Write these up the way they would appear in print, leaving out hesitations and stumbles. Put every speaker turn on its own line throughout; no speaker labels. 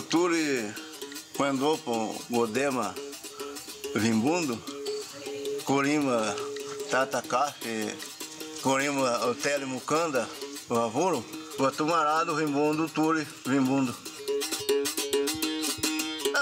Turi mandou para o Godema Vimbundo, Corima Tatakafe, Corima Hotel Mucanda, o Avuro, o Tumarado Vimbundo, Turi Vimbundo.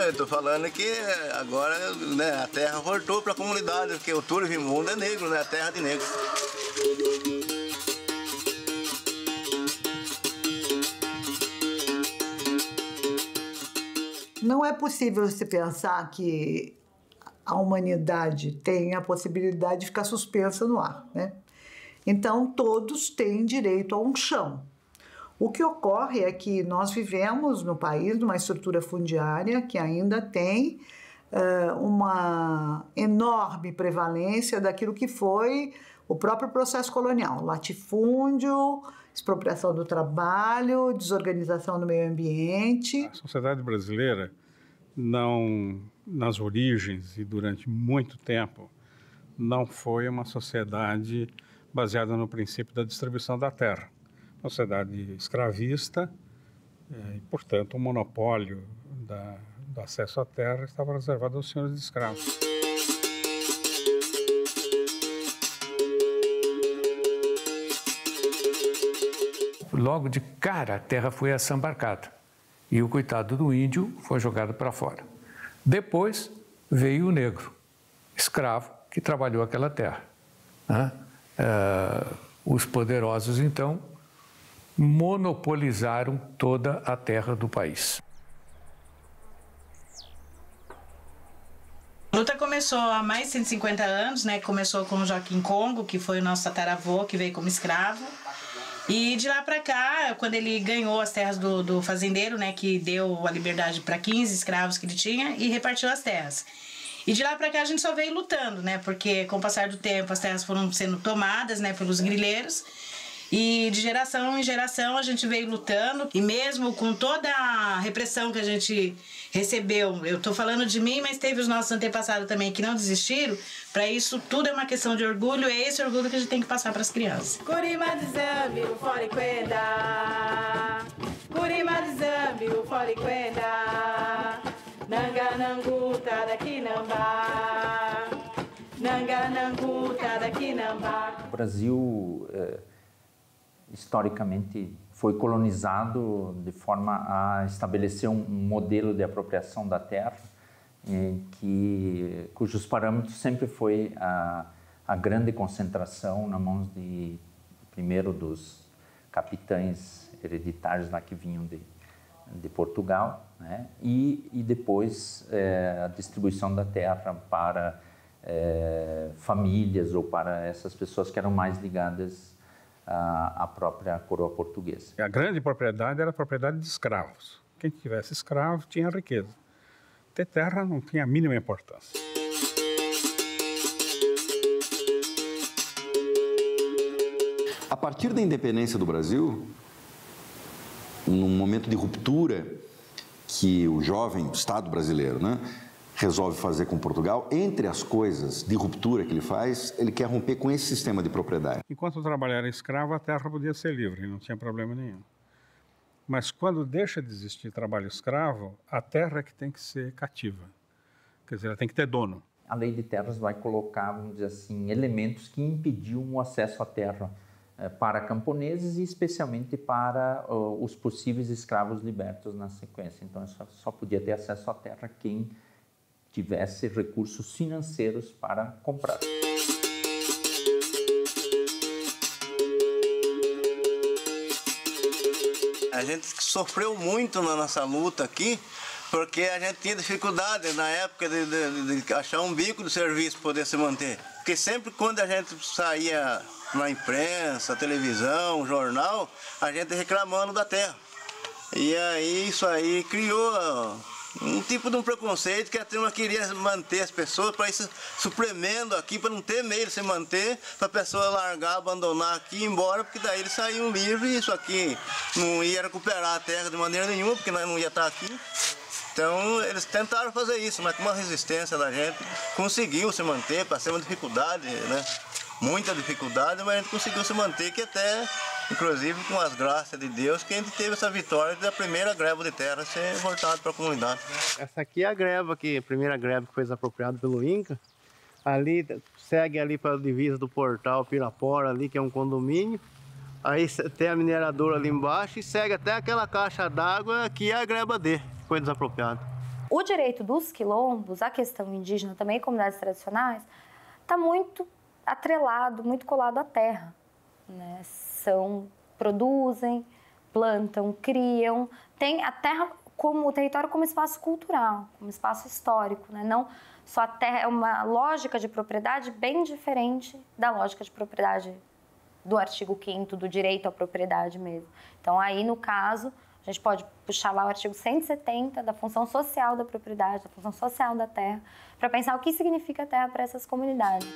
Eu estou falando que agora, né, a terra voltou para a comunidade, porque o Turi Vimbundo é negro, né, a terra de negro.
Não é possível se pensar que a humanidade tem a possibilidade de ficar suspensa no ar, né? Então, todos têm direito a um chão. O que ocorre é que nós vivemos no país numa estrutura fundiária que ainda tem uma enorme prevalência daquilo que foi o próprio processo colonial, latifúndio, expropriação do trabalho, desorganização do meio ambiente.
A sociedade brasileira, não, nas origens e durante muito tempo, não foi uma sociedade baseada no princípio da distribuição da terra. Uma sociedade escravista e, portanto, o monopólio do acesso à terra estava reservado aos senhores de escravos.
Logo de cara, a terra foi assambarcada e o coitado do índio foi jogado para fora. Depois veio o negro, escravo, que trabalhou aquela terra. Os poderosos, então, monopolizaram toda a terra do país.
A luta começou há mais de 150 anos, né? Começou com o Joaquim Congo, que foi o nosso tataravô, que veio como escravo. E de lá para cá, quando ele ganhou as terras do fazendeiro, né, que deu a liberdade para 15 escravos que ele tinha e repartiu as terras. E de lá para cá a gente só veio lutando, né, porque com o passar do tempo as terras foram sendo tomadas, né, pelos grileiros. E de geração em geração a gente veio lutando, e mesmo com toda a repressão que a gente recebeu, eu tô falando de mim, mas teve os nossos antepassados também que não desistiram. Para isso tudo é uma questão de orgulho, é esse orgulho que a gente tem que passar para as crianças. Curima de Zambi, o Foriquenda, Curima de Zambi, o Foriquenda, Nangananguta daqui Nambá, Nangananguta daqui Nambá.
O Brasil historicamente foi colonizado de forma a estabelecer um modelo de apropriação da terra cujos parâmetros sempre foi a grande concentração na mãos primeiro dos capitães hereditários lá que vinham de Portugal, né? E depois a distribuição da terra para famílias ou para essas pessoas que eram mais ligadas à própria coroa portuguesa.
A grande propriedade era a propriedade de escravos. Quem tivesse escravo tinha riqueza. Ter terra não tinha a mínima importância.
A partir da independência do Brasil, num momento de ruptura que o jovem Estado brasileiro, né, resolve fazer com Portugal, entre as coisas de ruptura que ele faz, ele quer romper com esse sistema de propriedade.
Enquanto o trabalho era escravo, a terra podia ser livre, não tinha problema nenhum. Mas quando deixa de existir trabalho escravo, a terra é que tem que ser cativa. Quer dizer, ela tem que ter dono.
A lei de terras vai colocar, vamos dizer assim, elementos que impediam o acesso à terra para camponeses e especialmente para os possíveis escravos libertos na sequência. Então, só podia ter acesso à terra quem tivesse recursos financeiros para comprar.
A gente sofreu muito na nossa luta aqui, porque a gente tinha dificuldade na época de achar um bico de serviço para poder se manter. Porque sempre quando a gente saía na imprensa, televisão, jornal, a gente reclamando da terra. E aí isso aí criou um tipo de um preconceito que a turma queria manter as pessoas para ir supremendo aqui, para não ter meio de se manter, para a pessoa largar, abandonar aqui e ir embora, porque daí eles saíam livres e isso aqui não ia recuperar a terra de maneira nenhuma, porque nós não ia estar aqui. Então eles tentaram fazer isso, mas com uma resistência da gente, conseguiu se manter, passei uma dificuldade, né? Muita dificuldade, mas a gente conseguiu se manter, que até inclusive com as graças de Deus, que a gente teve essa vitória da primeira greva de terra ser voltada para a comunidade.
Essa aqui é a greva, a primeira greva que foi desapropriada pelo INCRA. Ali, segue ali para a divisa do Portal Pirapora, ali, que é um condomínio. Aí tem a mineradora ali embaixo e segue até aquela caixa d'água que é a greva D, que foi desapropriada.
O direito dos quilombos, a questão indígena também, comunidades tradicionais, está muito atrelado, muito colado à terra, né? Produzem, plantam, criam, tem a terra como o território como espaço cultural, como espaço histórico, né? Não só a terra, é uma lógica de propriedade bem diferente da lógica de propriedade do artigo 5º do direito à propriedade mesmo. Então aí, no caso, a gente pode puxar lá o artigo 170 da função social da propriedade, da função social da terra, para pensar o que significa a terra para essas comunidades.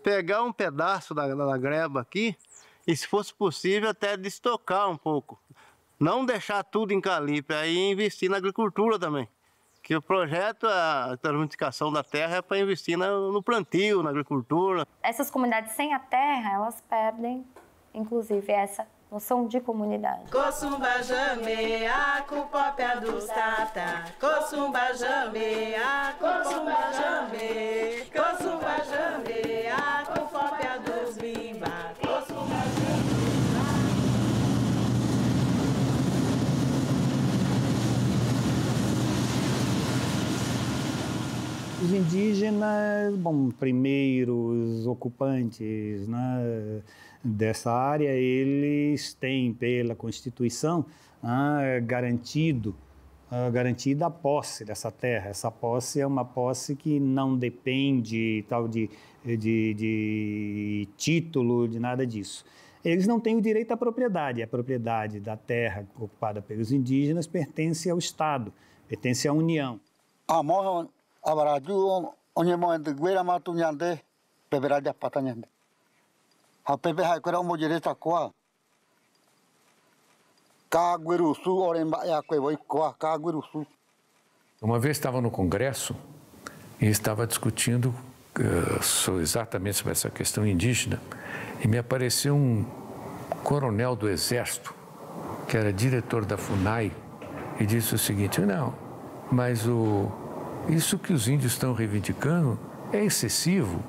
Pegar um pedaço da greba aqui e, se fosse possível, até destocar um pouco. Não deixar tudo em calibre, aí investir na agricultura também. Que o projeto, a transmutação da terra é para investir no plantio, na agricultura.
Essas comunidades sem a terra, elas perdem, inclusive, essa noção de comunidade.
Cossumba jambe, a cupópia dos tata. Cossumba jambe, a cossumba jambe. Cossumba jambe, a cupópia dos bimba. Cossumba
Os indígenas, primeiros ocupantes, né, dessa área, eles têm pela Constituição garantida a posse dessa terra. Essa posse é uma posse que não depende de título, de nada disso. Eles não têm o direito à propriedade. A propriedade da terra ocupada pelos indígenas pertence ao Estado, pertence à União.
Abaraju onye mo de guera matu nyande peberade patanyande ha pebe ha kwera mo direita kwa ka guerusu oremba ya kwe voi kwa ka guerusu.
Uma vez estava no Congresso e estava discutindo exatamente sobre essa questão indígena e me apareceu um coronel do Exército que era diretor da FUNAI e disse o seguinte: não, mas isso que os índios estão reivindicando é excessivo,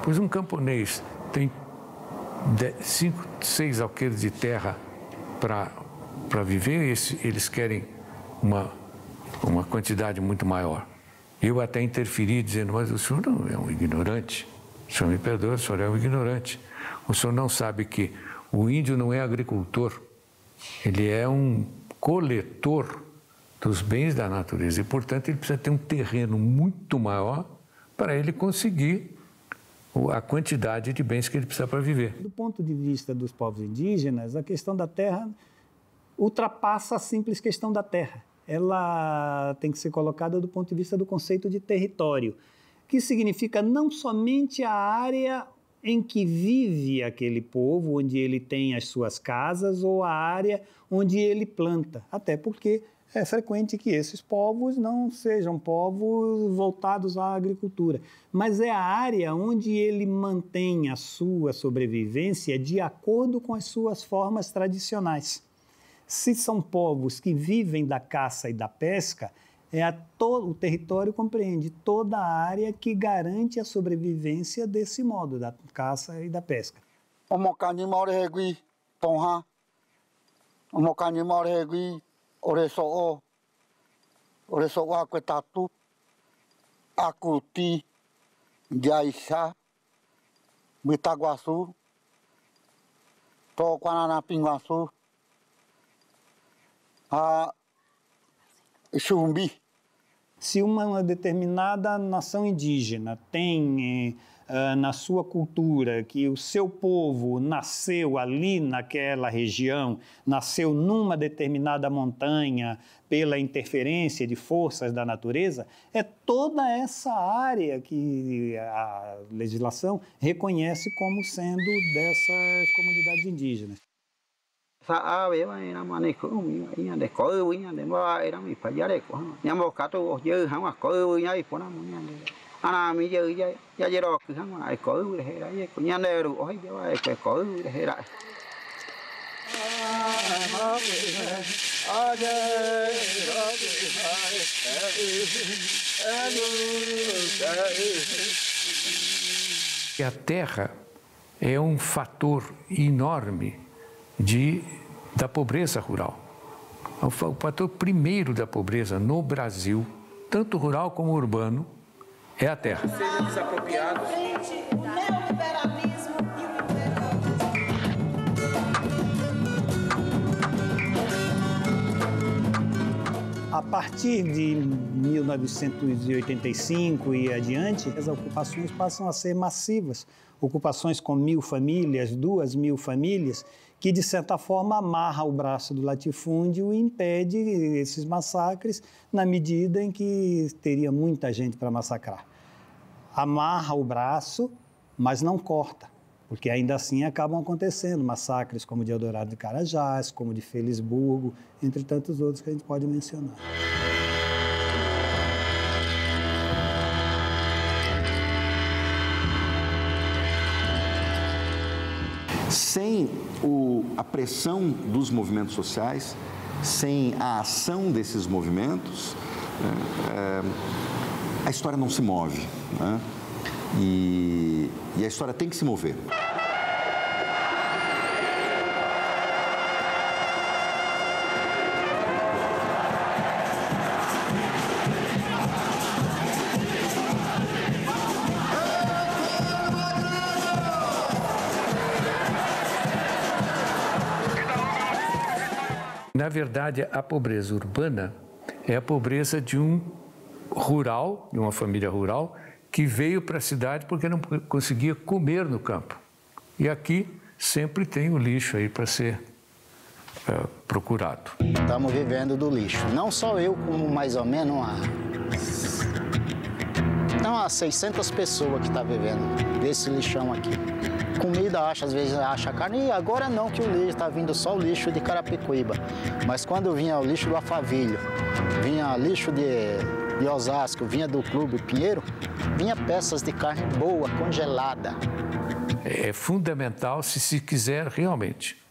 pois um camponês tem 5, 6 alqueires de terra para viver, eles querem uma quantidade muito maior. Eu até interferi dizendo: mas o senhor não é um ignorante, o senhor me perdoa, o senhor é um ignorante. O senhor não sabe que o índio não é agricultor, ele é um coletor dos bens da natureza e, portanto, ele precisa ter um terreno muito maior para ele conseguir a quantidade de bens que ele precisa para viver.
Do ponto de vista dos povos indígenas, a questão da terra ultrapassa a simples questão da terra. Ela tem que ser colocada do ponto de vista do conceito de território, que significa não somente a área em que vive aquele povo, onde ele tem as suas casas, ou a área onde ele planta, até porque é frequente que esses povos não sejam povos voltados à agricultura, mas é a área onde ele mantém a sua sobrevivência de acordo com as suas formas tradicionais. Se são povos que vivem da caça e da pesca, o território compreende toda a área que garante a sobrevivência desse modo, da caça e da pesca.
Oreso aquetatu, Acuti, Jaixá, Bitaguaçu, Toquananapinguaçu, Xumbi.
Se uma determinada nação indígena tem na sua cultura, que o seu povo nasceu ali naquela região, nasceu numa determinada montanha pela interferência de forças da natureza, é toda essa área que a legislação reconhece como sendo dessas comunidades indígenas.
E a terra é um fator enorme da pobreza rural. O fator primeiro da pobreza no Brasil, tanto rural como urbano, é a terra.
Sejam desapropriados.
A partir de 1985 e adiante, as ocupações passam a ser massivas. Ocupações com 1.000 famílias, 2.000 famílias, que de certa forma amarra o braço do latifúndio e impede esses massacres na medida em que teria muita gente para massacrar. Amarra o braço, mas não corta, porque ainda assim acabam acontecendo massacres como o de Eldorado de Carajás, como o de Felisburgo, entre tantos outros que a gente pode mencionar.
Sem a pressão dos movimentos sociais, sem a ação desses movimentos, a história não se move, né? E a história tem que se mover.
Na verdade, a pobreza urbana é a pobreza de um rural, de uma família rural, que veio para a cidade porque não conseguia comer no campo. E aqui sempre tem o lixo aí para ser procurado.
Estamos vivendo do lixo. Não só eu, como mais ou menos há 600 pessoas que estão vivendo desse lixão aqui. Comida, às vezes acha carne, e agora não, que o lixo está vindo só o lixo de Carapicuíba. Mas quando vinha o lixo do Alphaville, vinha lixo de Osasco, vinha do Clube Pinheiro, vinha peças de carne boa, congelada.
É fundamental, se quiser realmente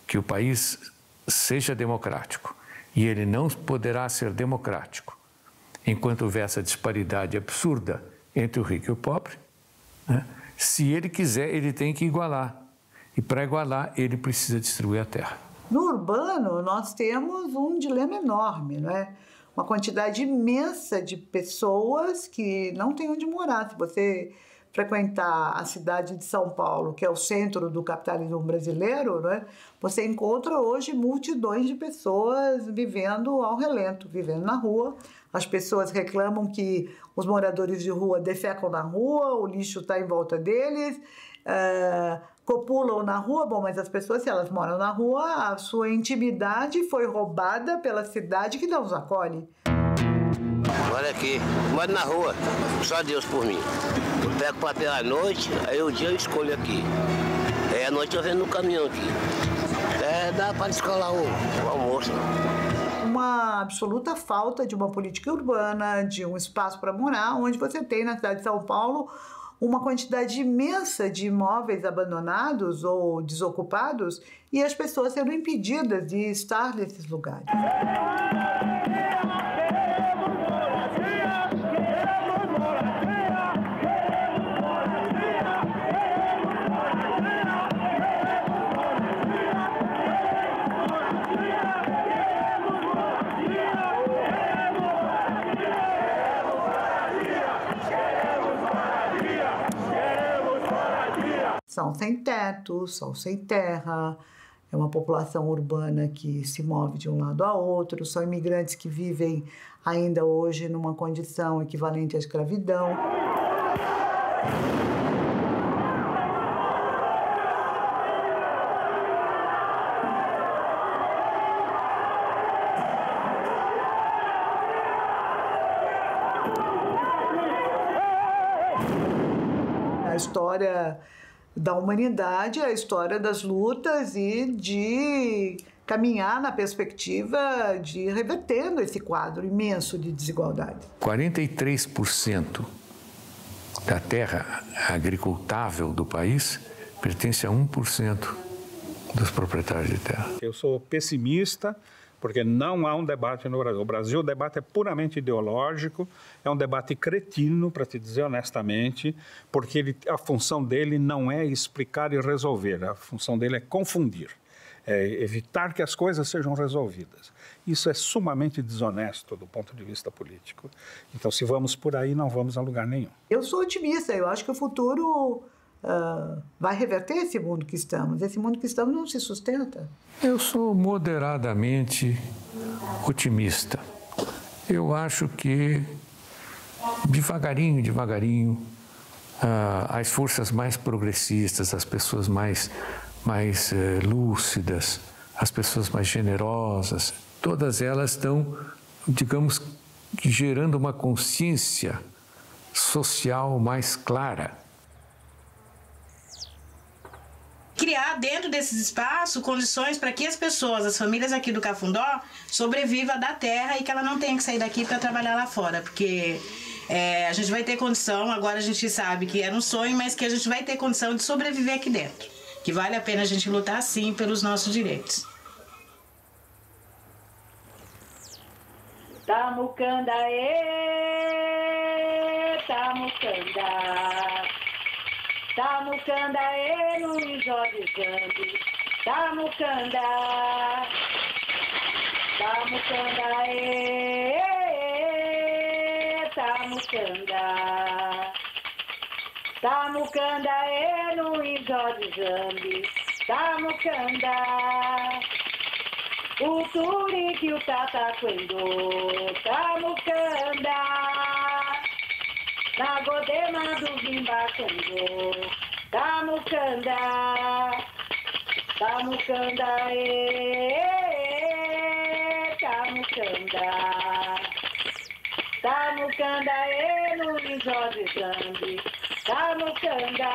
que o país seja democrático, e ele não poderá ser democrático enquanto houver essa disparidade absurda entre o rico e o pobre, né? Se ele quiser, ele tem que igualar. E para igualar, ele precisa distribuir a terra.
No urbano, nós temos um dilema enorme, não é? Uma quantidade imensa de pessoas que não têm onde morar. Se você frequentar a cidade de São Paulo, que é o centro do capitalismo brasileiro, não é? Você encontra hoje multidões de pessoas vivendo ao relento, vivendo na rua. As pessoas reclamam que os moradores de rua defecam na rua, o lixo está em volta deles, copulam na rua. Bom, mas as pessoas, se elas moram na rua, a sua intimidade foi roubada pela cidade que não os acolhe.
Olha aqui, moro na rua, só Deus por mim. Eu pego papel à noite, aí o dia eu escolho aqui. Aí à noite eu venho no caminhão aqui. Dá para descolar o almoço.
Uma absoluta falta de uma política urbana, de um espaço para morar, onde você tem na cidade de São Paulo uma quantidade imensa de imóveis abandonados ou desocupados e as pessoas sendo impedidas de estar nesses lugares. São sem teto, são sem terra, é uma população urbana que se move de um lado a outro, são imigrantes que vivem ainda hoje numa condição equivalente à escravidão. história da humanidade, é a história das lutas e de caminhar na perspectiva de ir revertendo esse quadro imenso de desigualdade.
43% da terra agricultável do país pertence a 1% dos proprietários de terra.
Eu sou pessimista, porque não há um debate no Brasil. O Brasil, o debate é puramente ideológico, é um debate cretino, para te dizer honestamente, porque a função dele não é explicar e resolver, a função dele é confundir, é evitar que as coisas sejam resolvidas. Isso é sumamente desonesto do ponto de vista político. Então, se vamos por aí, não vamos a lugar nenhum.
Eu sou otimista, eu acho que o futuro vai reverter esse mundo que estamos. Esse mundo que estamos não se sustenta.
Eu sou moderadamente otimista. Eu acho que, devagarinho, as forças mais progressistas, as pessoas mais lúcidas, as pessoas mais generosas, todas elas estão, digamos, gerando uma consciência social mais clara.
Criar dentro desses espaços condições para que as pessoas, as famílias aqui do Cafundó, sobrevivam da terra e que ela não tenha que sair daqui para trabalhar lá fora, porque a gente vai ter condição, agora a gente sabe que era um sonho, mas que a gente vai ter condição de sobreviver aqui dentro, que vale a pena a gente lutar sim pelos nossos direitos.
Tamucandaê, Tamucanda. Tamucandaê no Ijó de Zambi. Tamucanda. Tamucandaê, Tamucanda. Tamucandaê no Ijó de Zambi. Tamucanda. O turique, o tataquendo, tamucanda. Na godema do Vimbacando, tamucanda. Tamucanda, tamucanda. Tamucanda, no Ijó de Zambi, tamucanda.